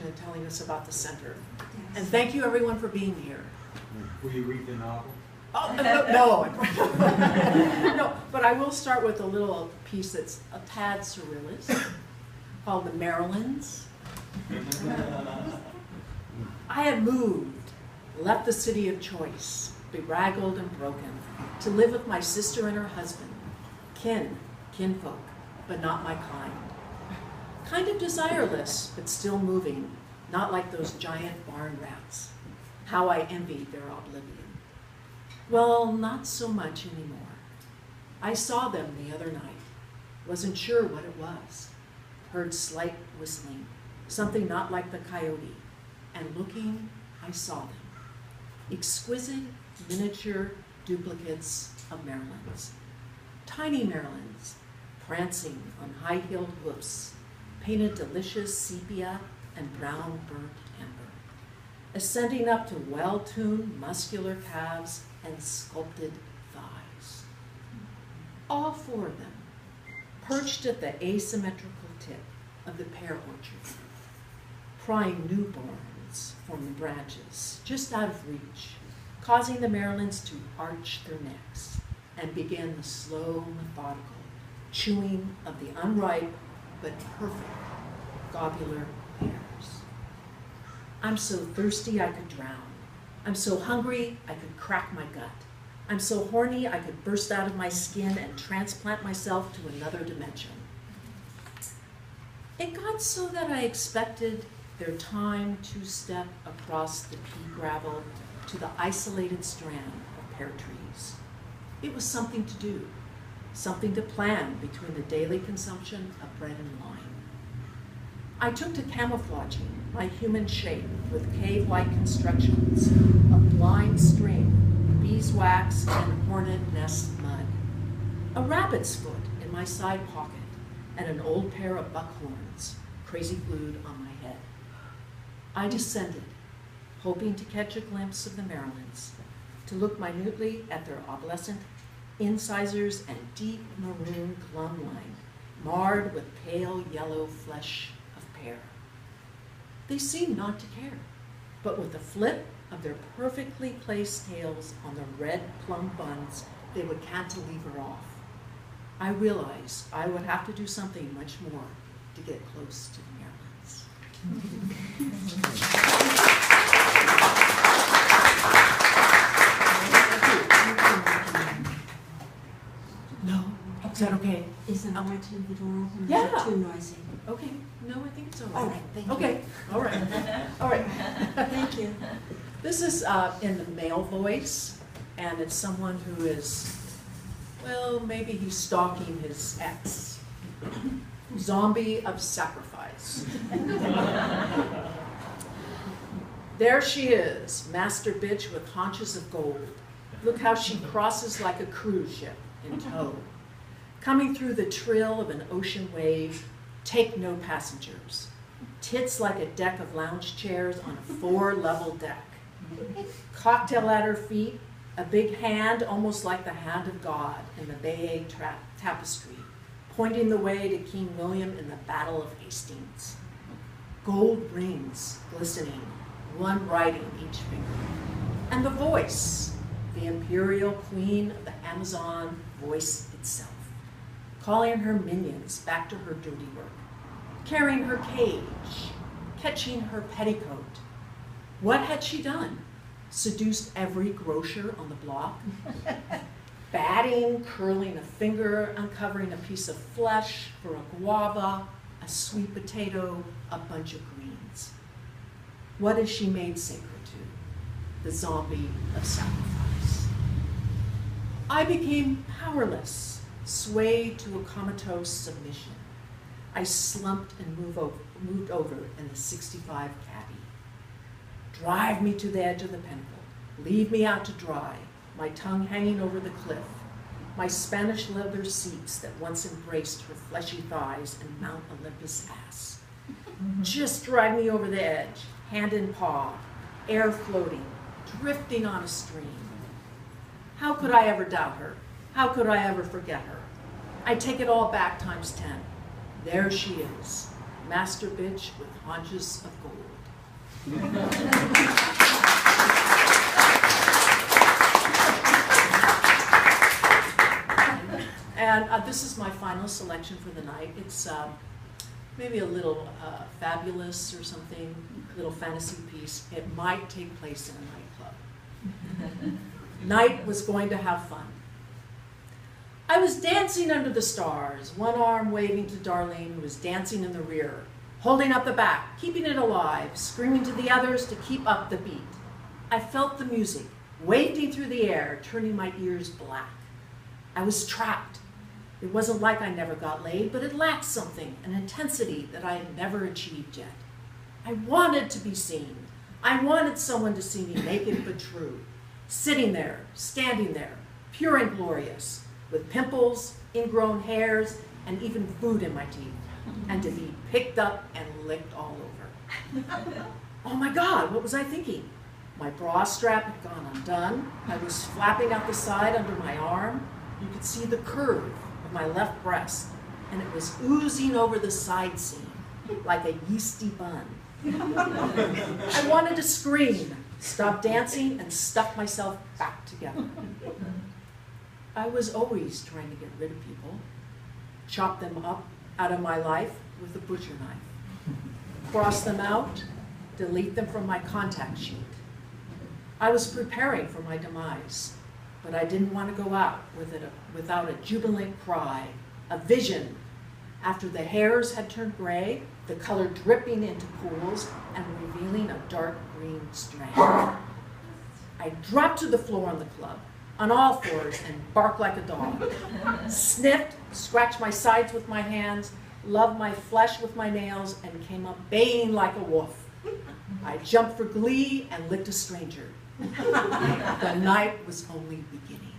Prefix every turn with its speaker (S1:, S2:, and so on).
S1: and telling us about the center.
S2: Yes.
S1: And thank you everyone for being here.
S3: Will you read the novel?
S1: Oh, no. No, but I will start with a little piece that's a tad surrealist called The Marylands. I had moved, left the city of choice, bedraggled and broken, to live with my sister and her husband, kinfolk, but not my kind. Kind of desireless, but still moving, not like those giant barn rats. How I envied their oblivion. Well, not so much anymore. I saw them the other night. Wasn't sure what it was. Heard slight whistling, something not like the coyote. And looking, I saw them. Exquisite, miniature duplicates of Marylands. Tiny Marylands, prancing on high-heeled hoofs, painted delicious sepia and brown burnt amber, ascending up to well-tuned muscular calves and sculpted thighs. All four of them, perched at the asymmetrical tip of the pear orchard, prying newborns from the branches just out of reach, causing the Marylands to arch their necks and begin the slow, methodical chewing of the unripe but perfect globular pears. I'm so thirsty I could drown. I'm so hungry I could crack my gut. I'm so horny I could burst out of my skin and transplant myself to another dimension. It got so that I expected their time to step across the pea gravel to the isolated strand of pear trees. It was something to do, something to plan between the daily consumption of bread and wine. I took to camouflaging my human shape with cave-like constructions of blind string, beeswax, and hornet nest mud, a rabbit's foot in my side pocket, and an old pair of buckhorns crazy glued on my head. I descended, hoping to catch a glimpse of the Marylands, to look minutely at their obsolescent incisors and deep maroon glum line, marred with pale yellow flesh of pear. They seemed not to care, but with a flip of their perfectly placed tails on the red plum buns, they would cantilever off. I realized I would have to do something much more to get close to the No? Is that okay?
S2: Is the noise too little?
S1: Yeah.
S2: Is it too noisy?
S1: Okay. No, I think it's all right.
S2: All right, thank you.
S1: Okay. All right. All right.
S2: Thank you.
S1: This is in the male voice, and it's someone who is, well, maybe he's stalking his ex. Zombie of sacrifice. There she is, master bitch with haunches of gold. Look how she crosses like a cruise ship in tow. Coming through the trill of an ocean wave, take no passengers. Tits like a deck of lounge chairs on a 4-level deck. Cocktail at her feet, a big hand almost like the hand of God in the Bayeux tapestry, pointing the way to King William in the Battle of Hastings. Gold rings glistening, one riding each finger. And the voice, the imperial queen of the Amazon voice itself, calling her minions back to her dirty work, carrying her cage, catching her petticoat. What had she done? Seduced every grocer on the block? Batting, curling a finger, uncovering a piece of flesh for a guava, a sweet potato, a bunch of greens. What is she made sacred to? The zombie of sacrifice. I became powerless, swayed to a comatose submission. I slumped and moved over in the 65 caddy. Drive me to the edge of the pinnacle. Leave me out to dry, my tongue hanging over the cliff, my Spanish leather seats that once embraced her fleshy thighs and Mount Olympus ass. Just drive me over the edge, hand in paw, air floating, drifting on a stream. How could I ever doubt her? How could I ever forget her? I take it all back times 10. There she is, master bitch with haunches of gold. And this is my final selection for the night. It's maybe a little fabulous or something, a little fantasy piece. It might take place in a nightclub. Night was going to have fun. I was dancing under the stars, one arm waving to Darlene, who was dancing in the rear, holding up the back, keeping it alive, screaming to the others to keep up the beat. I felt the music, wafting through the air, turning my ears black. I was trapped. It wasn't like I never got laid, but it lacked something, an intensity that I had never achieved yet. I wanted to be seen. I wanted someone to see me naked but true, sitting there, standing there, pure and glorious, with pimples, ingrown hairs, and even food in my teeth, and to be picked up and licked all over. Oh my God, what was I thinking? My bra strap had gone undone. I was flapping out the side under my arm. You could see the curve of my left breast, and it was oozing over the side seam like a yeasty bun. I wanted to scream, stop dancing, and stuff myself back together. I was always trying to get rid of people, chop them up out of my life with a butcher knife, cross them out, delete them from my contact sheet. I was preparing for my demise, but I didn't want to go out without a jubilant cry, a vision. After the hairs had turned gray, the color dripping into pools and revealing a dark green strand. I dropped to the floor on the club, on all fours, and barked like a dog. Sniffed, scratched my sides with my hands, loved my flesh with my nails, and came up baying like a wolf. I jumped for glee and licked a stranger. The night was only beginning.